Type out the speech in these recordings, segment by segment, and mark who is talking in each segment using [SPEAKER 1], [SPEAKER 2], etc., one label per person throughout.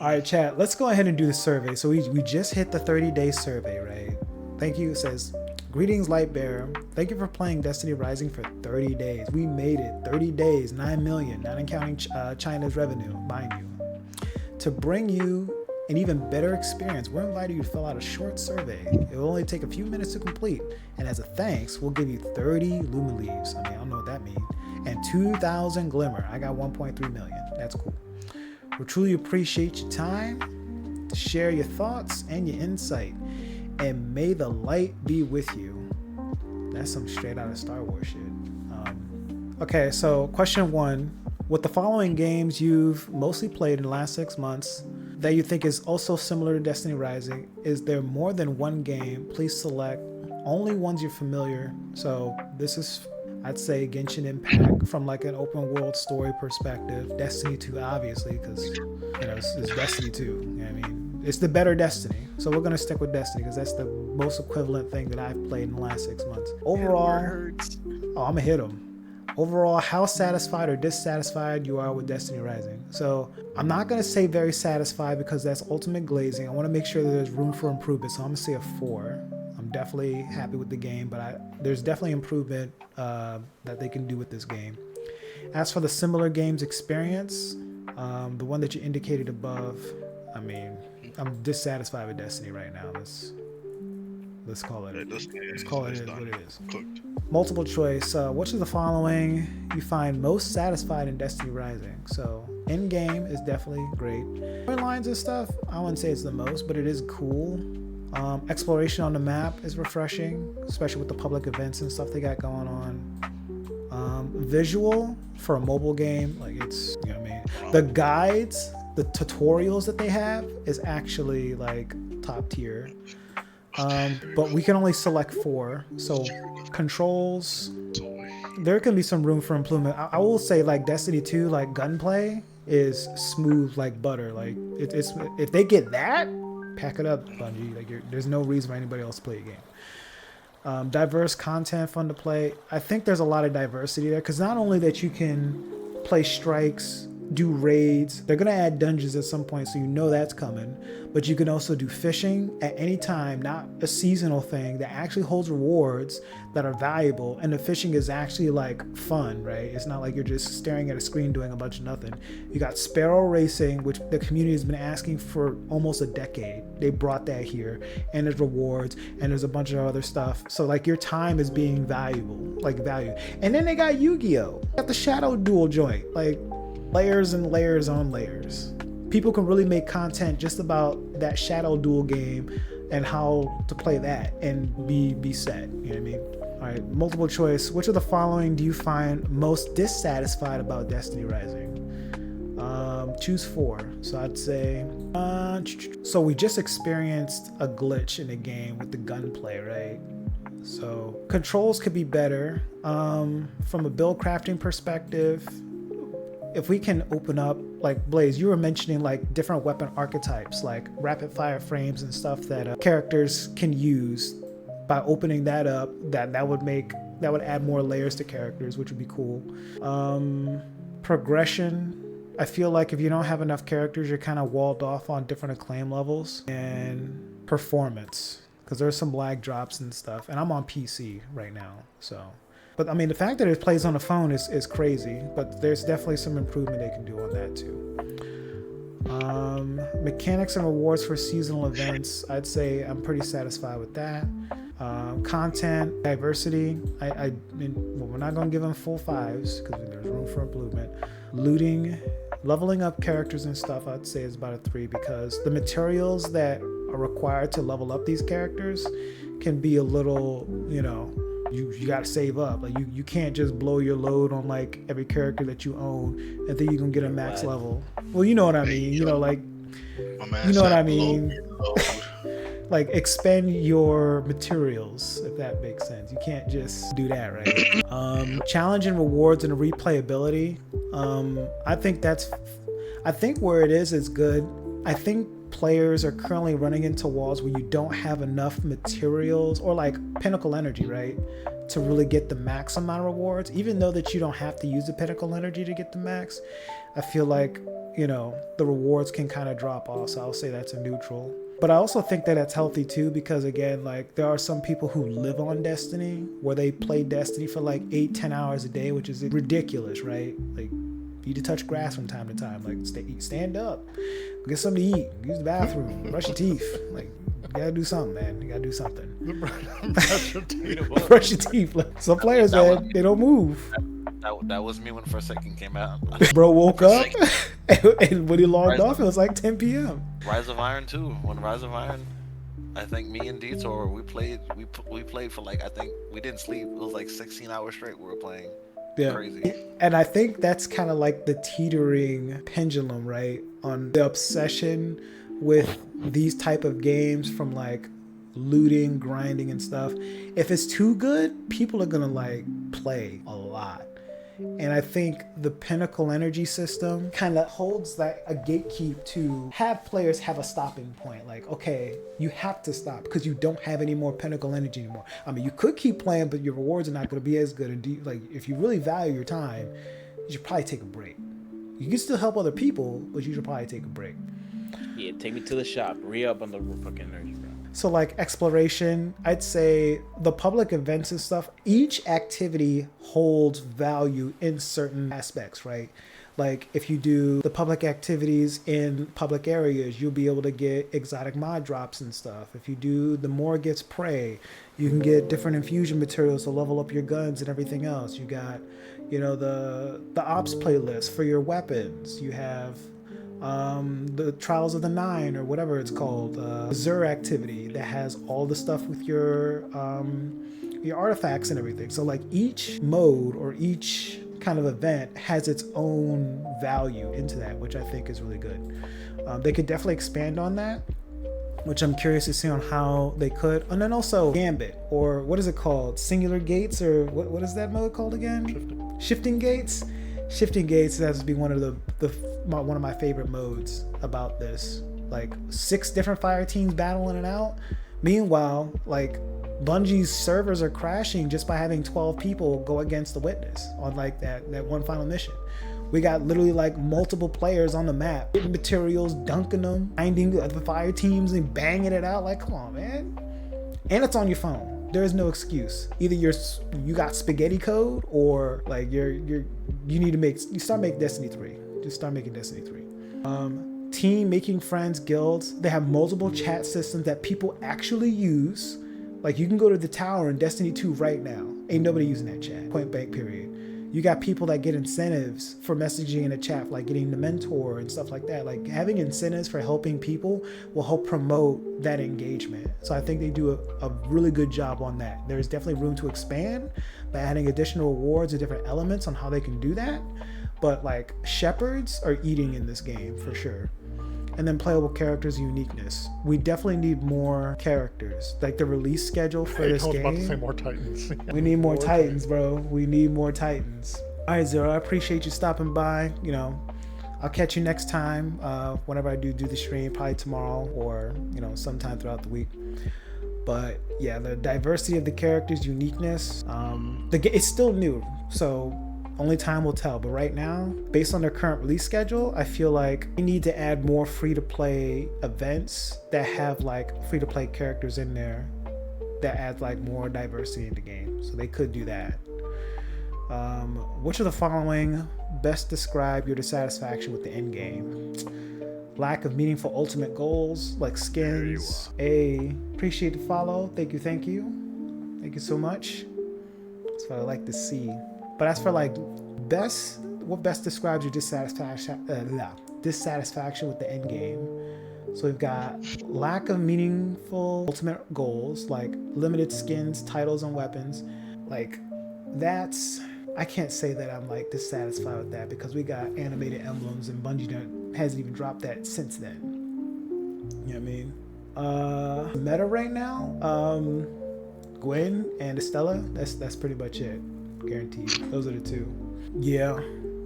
[SPEAKER 1] All right, chat, let's go ahead and do the survey. So we just hit the 30-day survey, right? Thank you. It says, greetings, Lightbearer. Thank you for playing Destiny Rising for 30 days. We made it. 30 days, 9 million, not counting China's revenue, mind you. To bring you an even better experience, we're inviting you to fill out a short survey. It will only take a few minutes to complete. And as a thanks, we'll give you 30 Luma Leaves. I mean, I don't know what that means. And 2,000 Glimmer. I got 1.3 million. That's cool. We truly appreciate your time to share your thoughts and your insight. And may the light be with you. That's some straight out of Star Wars shit. Okay, so question 1. With the following games you've mostly played in the last 6 months that you think is also similar to Destiny Rising, is there more than one game? Please select only ones you're familiar. So this is, I'd say, Genshin Impact from like an open world story perspective. Destiny 2, obviously, because it's Destiny 2. You know what I mean, it's the better Destiny. So we're gonna stick with Destiny because that's the most equivalent thing that I've played in the last 6 months. Overall, I'm gonna hit them. Overall, how satisfied or dissatisfied you are with Destiny Rising. So I'm not going to say very satisfied because that's ultimate glazing. I want to make sure that there's room for improvement. So I'm going to say a 4. I'm definitely happy with the game, but there's definitely improvement that they can do with this game. As for the similar games experience, the one that you indicated above, I mean, I'm dissatisfied with Destiny right now. Let's call it. Let's call it what it is. Multiple choice. Which of the following you find most satisfied in Destiny Rising? So in game is definitely great. Storylines and stuff, I wouldn't say it's the most, but it is cool. Exploration on the map is refreshing, especially with the public events and stuff they got going on. Visual for a mobile game, like it's, you know what I mean. The guides, the tutorials that they have is actually like top tier. But we can only select 4. So controls, there can be some room for improvement. I will say like Destiny 2, like gunplay is smooth like butter. Like it's if they get that, pack it up, Bungie. Like there's no reason why anybody else play a game. Diverse content, fun to play. I think there's a lot of diversity there because not only that you can play strikes, do raids, they're gonna add dungeons at some point, so you know that's coming, but you can also do fishing at any time, not a seasonal thing that actually holds rewards that are valuable, and the fishing is actually like fun, right? It's not like you're just staring at a screen doing a bunch of nothing. You got Sparrow Racing, which the community has been asking for almost a decade. They brought that here, and there's rewards, and there's a bunch of other stuff, so like your time is being valuable, like value. And then they got Yu-Gi-Oh! Got the Shadow Duel joint, like layers and layers on layers. People can really make content just about that Shadow Duel game and how to play that and be set. You know what I mean? All right, multiple choice. Which of the following do you find most dissatisfied about Destiny Rising? Choose 4. So I'd say, so we just experienced a glitch in the game with the gunplay, right? So controls could be better. From a build crafting perspective, if we can open up, like Blaze, you were mentioning like different weapon archetypes, like rapid fire frames and stuff that characters can use. By opening that up, that would add more layers to characters, which would be cool. Progression, I feel like if you don't have enough characters, you're kind of walled off on different acclaim levels. And performance, because there's some lag drops and stuff, and I'm on PC right now, so. But I mean, the fact that it plays on the phone is crazy, but there's definitely some improvement they can do on that too. Mechanics and rewards for seasonal events, I'd say I'm pretty satisfied with that. Content, diversity, I mean, well, we're not gonna give them full 5s because there's room for improvement. Looting, leveling up characters and stuff, I'd say is about a 3 because the materials that are required to level up these characters can be a little, you know, you gotta save up. Like you can't just blow your load on like every character that you own and think you can get a max level. Well, you know what I mean. You know, like you know what I mean. Like expend your materials, if that makes sense. You can't just do that, right? Challenge and rewards and replayability. I think where it is good. I think players are currently running into walls where you don't have enough materials or like pinnacle energy, right, to really get the max amount of rewards. Even though that you don't have to use the pinnacle energy to get the max, I feel like the rewards can kind of drop off. So I'll say that's a neutral. But I also think that that's healthy too, because again, like there are some people who live on Destiny where they play Destiny for like 8-10 hours a day, which is ridiculous, right? Like you need to touch grass from time to time, like stand up, get something to eat, use the bathroom, brush your teeth. Like you gotta do something, man. You gotta do something.
[SPEAKER 2] Brush your teeth.
[SPEAKER 1] Brush your teeth. Like, some players, man, they don't move.
[SPEAKER 3] That was me when Forsaken came out.
[SPEAKER 1] Bro woke up and when he logged off, it was like 10 p.m.
[SPEAKER 3] Rise of Iron too. When Rise of Iron, I think me and Detour we played for like, I think we didn't sleep. It was like 16 hours straight. We were playing.
[SPEAKER 1] Yeah.
[SPEAKER 3] Crazy.
[SPEAKER 1] And I think that's kind of like the teetering pendulum, right? On the obsession with these type of games, from like looting, grinding and stuff. If it's too good, people are gonna like play a lot. And I think the Pinnacle energy system kind of holds that a gatekeep to have players have a stopping point. Like, okay, you have to stop because you don't have any more Pinnacle energy anymore. I mean, you could keep playing, but your rewards are not going to be as good. And like, if you really value your time, you should probably take a break. You can still help other people, but you should probably take a break.
[SPEAKER 4] Yeah, take me to the shop. Re-up on the fucking energy, bro.
[SPEAKER 1] So like exploration, I'd say the public events and stuff, each activity holds value in certain aspects, right? Like if you do the public activities in public areas, you'll be able to get exotic mod drops and stuff. If you do the Morgeth's Prey, you can get different infusion materials to level up your guns and everything else. You got, the ops playlist for your weapons. You have the Trials of the Nine or whatever it's called, Zur activity that has all the stuff with your artifacts and everything. So like each mode or each kind of event has its own value into that, which I think is really good. They could definitely expand on that, which I'm curious to see on how they could. And then also Gambit, or what is it called? Singular Gates, or what is that mode called again? Shifting Gates. Shifting Gates has to be one of my favorite modes about this. Like 6 different fire teams battling it out. Meanwhile, like Bungie's servers are crashing just by having 12 people go against the Witness on like that one final mission. We got literally like multiple players on the map, getting materials, dunking them, finding the fire teams and banging it out. Like, come on, man. And it's on your phone. There is no excuse. Either you got spaghetti code, or like you start making Destiny 3. Just start making Destiny 3. Team, making friends, guilds. They have multiple chat systems that people actually use. Like you can go to the tower in Destiny 2 right now. Ain't nobody using that chat. Point blank period. You got people that get incentives for messaging in a chat, like getting the mentor and stuff like that. Like having incentives for helping people will help promote that engagement. So I think they do a really good job on that. There's definitely room to expand by adding additional rewards or different elements on how they can do that. But like shepherds are eating in this game for sure. And then playable characters uniqueness. We definitely need more characters. Like the release schedule for this game.
[SPEAKER 2] I was about to say more Titans.
[SPEAKER 1] We need more Titans, bro. We need more Titans. All right, Zero, I appreciate you stopping by. I'll catch you next time. Whenever I do the stream, probably tomorrow or, sometime throughout the week. But yeah, the diversity of the characters, uniqueness. It's still new, so only time will tell. But right now, based on their current release schedule, I feel like we need to add more free-to-play events that have like free-to-play characters in there that add like more diversity in the game. So they could do that. Which of the following best describe your dissatisfaction with the end game? Lack of meaningful ultimate goals like skins. Appreciate the follow. Thank you. Thank you so much. That's what I like to see. But as for like what best describes your dissatisfaction with the end game? So we've got lack of meaningful ultimate goals like limited skins, titles, and weapons. Like I can't say that I'm like dissatisfied with that because we got animated emblems and Bungie hasn't even dropped that since then. You know what I mean? Meta right now, Gwen and Estella. That's pretty much it. Guaranteed. Those are the two. Yeah,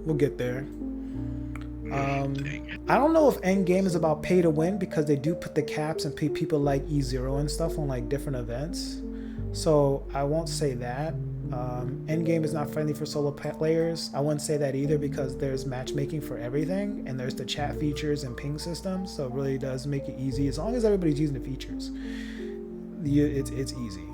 [SPEAKER 1] we'll get there. I don't know if endgame is about pay to win because they do put the caps and pay people like E0 and stuff on like different events. So I won't say that. Endgame is not friendly for solo players. I wouldn't say that either because there's matchmaking for everything and there's the chat features and ping systems, so it really does make it easy as long as everybody's using the features. It's easy.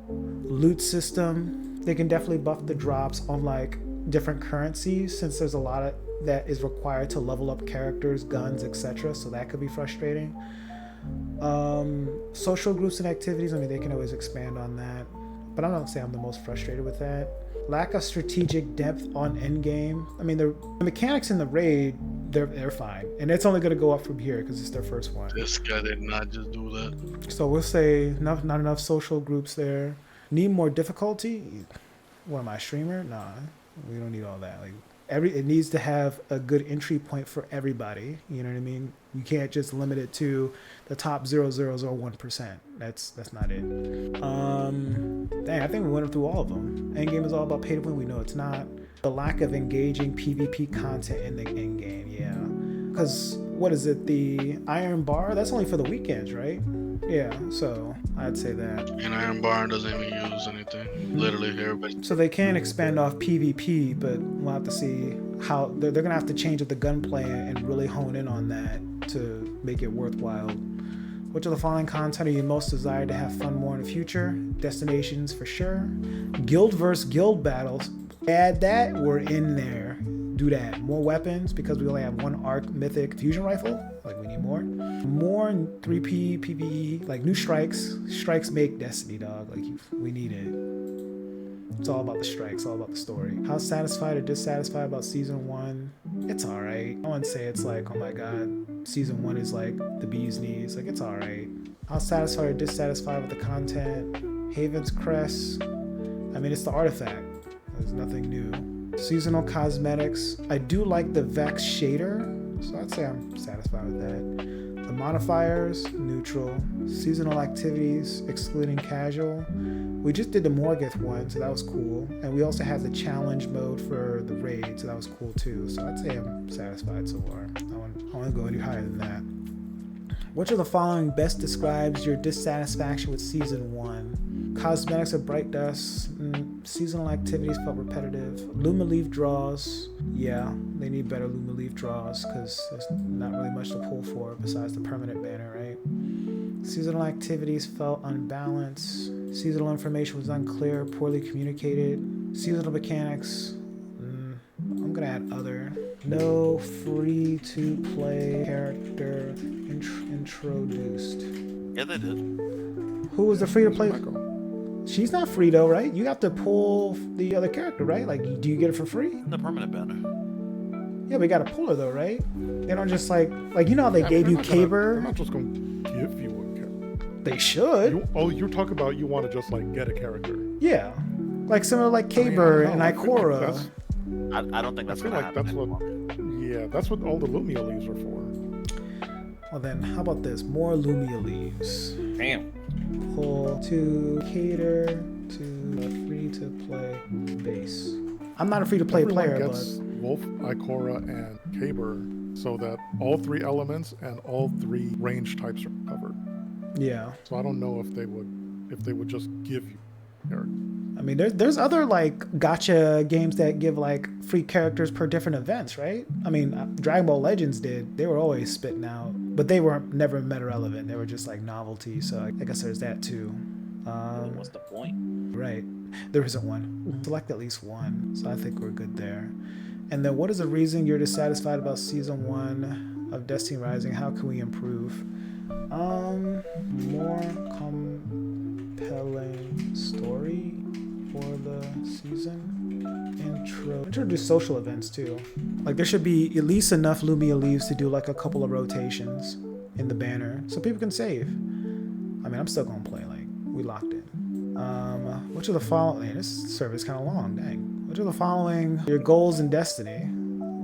[SPEAKER 1] Loot system, they can definitely buff the drops on like different currencies since there's a lot of that is required to level up characters, guns, etc. So that could be frustrating. Social groups and activities, I mean, they can always expand on that, but I'm not saying I'm the most frustrated with that. Lack of strategic depth on endgame. I mean, the mechanics in the raid, they're fine, and it's only going to go up from here because it's their first one.
[SPEAKER 2] This guy did not just do that.
[SPEAKER 1] So we'll say not enough social groups there. Need more difficulty. What am I, streamer? Nah, we don't need all that. Like it needs to have a good entry point for everybody. You know what I mean? You can't just limit it to the top 0.001%. That's not it. Dang, I think we went through all of them. Endgame is all about pay to win. We know it's not. The lack of engaging PvP content in the endgame, yeah. Because what is it? The Iron Bar? That's only for the weekends, right? Yeah, so I'd say that.
[SPEAKER 2] And Iron Bar doesn't even use anything. Literally everybody.
[SPEAKER 1] So they can expand off PvP, but we'll have to see how they're gonna have to change up the gunplay and really hone in on that to make it worthwhile. Which of the following content are you most desired to have fun more in the future? Destinations for sure. Guild versus guild battles. Add that, we're in there. Do that. More weapons because we only have one arc mythic fusion rifle. Like we need more. More 3P PvE, like new strikes. Strikes make Destiny, dog. Like we need it. It's all about the strikes, all about the story. How satisfied or dissatisfied about season 1? It's alright. I wouldn't say it's like, oh my god, season 1 is like the bee's knees. Like it's alright. How satisfied or dissatisfied with the content? Haven's Crest. I mean, it's the artifact. There's nothing new. Seasonal cosmetics. I do like the Vex shader, so I'd say I'm satisfied with that. The modifiers, neutral. Seasonal activities, excluding casual. We just did the Morgeth one, so that was cool. And we also have the challenge mode for the raid, so that was cool too. So I'd say I'm satisfied so far. I want to go any higher than that. Which of the following best describes your dissatisfaction with season 1? Cosmetics of Bright Dust. Seasonal activities felt repetitive. Luma Leaf draws. Yeah, they need better Luma Leaf draws because there's not really much to pull for besides the permanent banner, right? Seasonal activities felt unbalanced. Seasonal information was unclear, poorly communicated. Seasonal mechanics. I'm gonna add other. No free-to-play character introduced.
[SPEAKER 3] Yeah, they did.
[SPEAKER 1] Who was the free-to-play? She's not free though, right? You have to pull the other character, right? Like, do you get it for free?
[SPEAKER 3] The permanent banner.
[SPEAKER 1] Yeah, we gotta pull her though, right? They don't just like you know how they gave you Caber.
[SPEAKER 5] They're not just gonna give you a character.
[SPEAKER 1] They should.
[SPEAKER 5] You're talking about you want to just like get a character.
[SPEAKER 1] Yeah, like similar like Caber and Ikora.
[SPEAKER 3] I don't think that's gonna happen.
[SPEAKER 5] That's what all the Lumia leaves are for.
[SPEAKER 1] Well then, how about this? More Lumia leaves.
[SPEAKER 4] Damn.
[SPEAKER 1] Pull to cater to a free-to-play base. I'm not a free-to-play player,
[SPEAKER 5] gets
[SPEAKER 1] but
[SPEAKER 5] Wolf, Ikora, and Caber, so that all 3 elements and all 3 range types are covered.
[SPEAKER 1] yeah.
[SPEAKER 5] So I don't know if they would just give you character.
[SPEAKER 1] I mean, there's other like gacha games that give like free characters per different events, right? I mean, Dragon Ball Legends did. They were always spitting out, but they were never meta relevant. They were just like novelty. So I guess there's that too.
[SPEAKER 4] What's the point?
[SPEAKER 1] Right. There isn't one. Select at least one. So I think we're good there. And then what is the reason you're dissatisfied about season 1 of Destiny Rising? How can we improve? More compelling story for the season. Introduce social events too. Like there should be at least enough Lumia leaves to do like a couple of rotations in the banner so people can save. I mean, I'm still gonna play, like we locked in. Which of the following, man, this survey is kind of long, dang. Which of the following your goals in Destiny?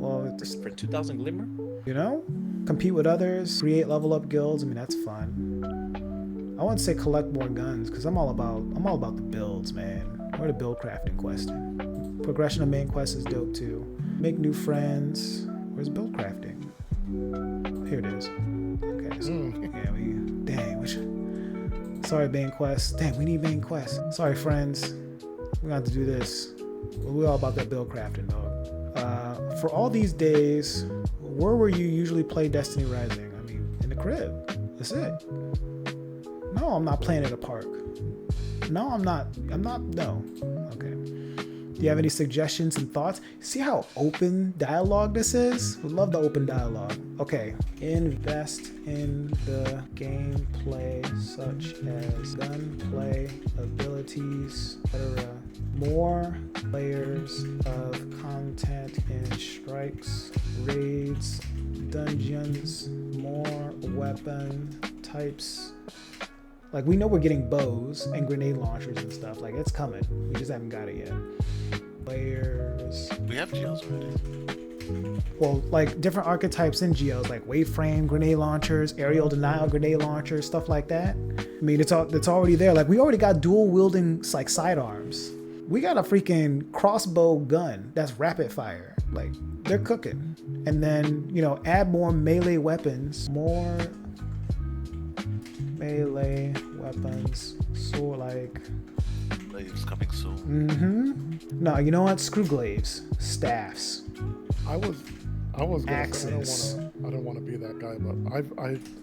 [SPEAKER 1] Well,
[SPEAKER 4] Just for 2,000 Glimmer?
[SPEAKER 1] you know, compete with others, create level up guilds. I mean, that's fun. I wouldn't say collect more guns because I'm all about the builds, man. We're the build crafting quest. Progression of main quest is dope too. Make new friends. Where's build crafting? Here it is. Okay, so yeah, Sorry, main quest. Damn, we need main quest. Sorry, friends. We're gonna have to do this. We're all about that build crafting, dog. For all these days, where were you usually play Destiny Rising? I mean, in the crib. That's it. No, I'm not playing at a park. No, I'm not. No. Okay. Do you have any suggestions and thoughts? See how open dialogue this is? We love the open dialogue. Okay. Invest in the gameplay such as gunplay, abilities, etc. More layers of content in strikes, raids, dungeons, more weapon types. Like, we know we're getting bows and grenade launchers and stuff. Like, it's coming. We just haven't got it yet. Layers.
[SPEAKER 3] We have geos already.
[SPEAKER 1] Well, like different archetypes in geos, like waveframe grenade launchers, aerial denial grenade launchers, stuff like that. I mean, it's already there. Like, we already got dual wielding like sidearms. We got a freaking crossbow gun that's rapid fire. Like, they're cooking. And then, you know, add more melee weapons, more melee weapons. So like,
[SPEAKER 3] Glaives coming soon.
[SPEAKER 1] No, you know what? Screw glaives, staffs.
[SPEAKER 5] I was gonna say
[SPEAKER 1] Axes.
[SPEAKER 5] I don't want to be that guy, but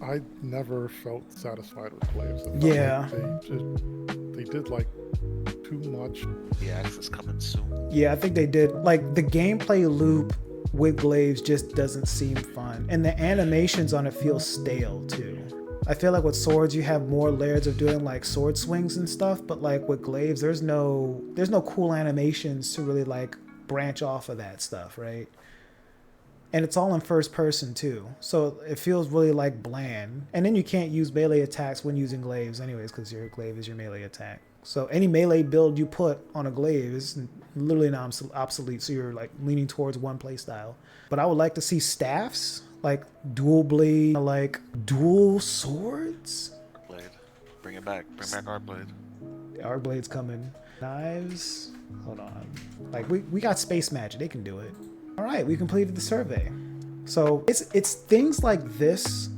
[SPEAKER 5] I never felt satisfied with glaives. It felt
[SPEAKER 1] Yeah.
[SPEAKER 5] like they did like too much.
[SPEAKER 3] The axe is coming soon.
[SPEAKER 1] Yeah, I think they did. Like, the gameplay loop with glaives just doesn't seem fun, and the animations on it feel stale too. I feel like with swords you have more layers of doing like sword swings and stuff, but like with glaives there's no cool animations to really like branch off of that stuff, right? And it's all in first person too, so it feels really like bland. And then you can't use melee attacks when using glaives anyways, because your glaive is your melee attack. So any melee build you put on a glaive is literally now obsolete, so you're like leaning towards one play style. But I would like to see staffs, like dual blade, like dual swords.
[SPEAKER 3] Blade. Bring it back. Bring back our blade.
[SPEAKER 1] Our blade's coming. Knives. Hold on. Like, we got space magic. They can do it. All right, we completed the survey. So it's things like this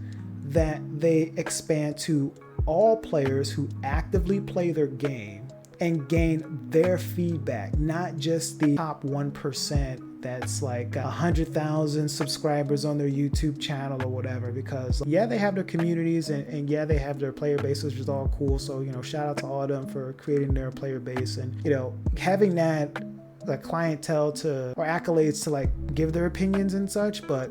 [SPEAKER 1] that they expand to all players who actively play their game and gain their feedback, not just the top 1% that's like 100,000 subscribers on their YouTube channel or whatever. Because yeah, they have their communities and yeah, they have their player base, which is all cool. So, you know, shout out to all of them for creating their player base and, you know, having that like clientele to, or accolades to like give their opinions and such. But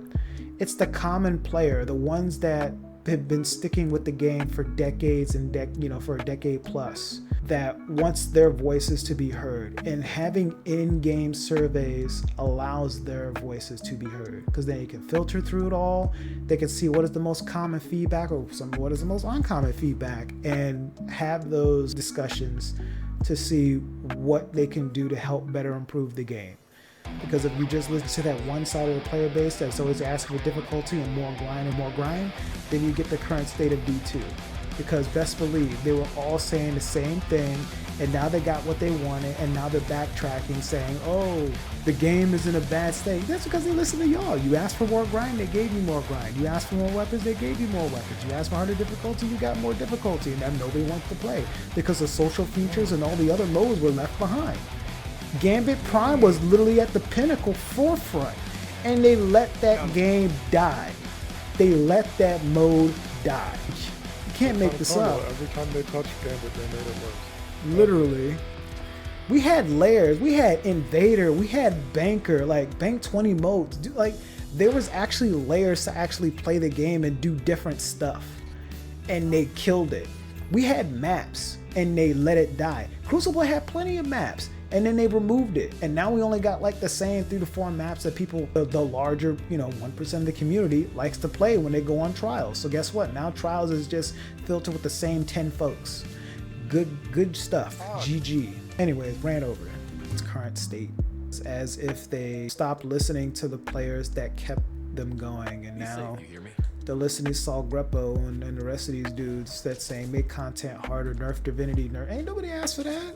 [SPEAKER 1] it's the common player, the ones that have been sticking with the game for decades and for a decade plus, that wants their voices to be heard, and having in-game surveys allows their voices to be heard, because then you can filter through it all. They can see what is the most common feedback or what is the most uncommon feedback, and have those discussions to see what they can do to help better improve the game. Because if you just listen to that one side of the player base that's always asking for difficulty and more grind, then you get the current state of D2. Because best believe, they were all saying the same thing, and now they got what they wanted, and now they're backtracking saying, oh, the game is in a bad state. That's because they listen to y'all. You asked for more grind, they gave you more grind. You asked for more weapons, they gave you more weapons. You asked for harder difficulty, you got more difficulty, and now nobody wants to play because the social features and all the other modes were left behind. Gambit Prime was literally at the pinnacle forefront, and they let that game die. They let that mode die. You can't make this up.
[SPEAKER 5] Every time they touched Gambit, they made it worse.
[SPEAKER 1] Literally. We had layers, we had Invader, we had Banker, like Bank 20 modes. Like, there was actually layers to actually play the game and do different stuff, and they killed it. We had maps, and they let it die. Crucible had plenty of maps, and then they removed it, and now we only got like the same 3 to 4 maps that people, the larger, 1% of the community likes to play when they go on trials. So guess what? Now trials is just filtered with the same 10 folks. Good stuff. GG. Anyways, ran over its current state. It's as if they stopped listening to the players that kept them going, and now they're listening to Saul Grepo and the rest of these dudes that's saying make content harder, nerf divinity, nerf. Ain't nobody asked for that.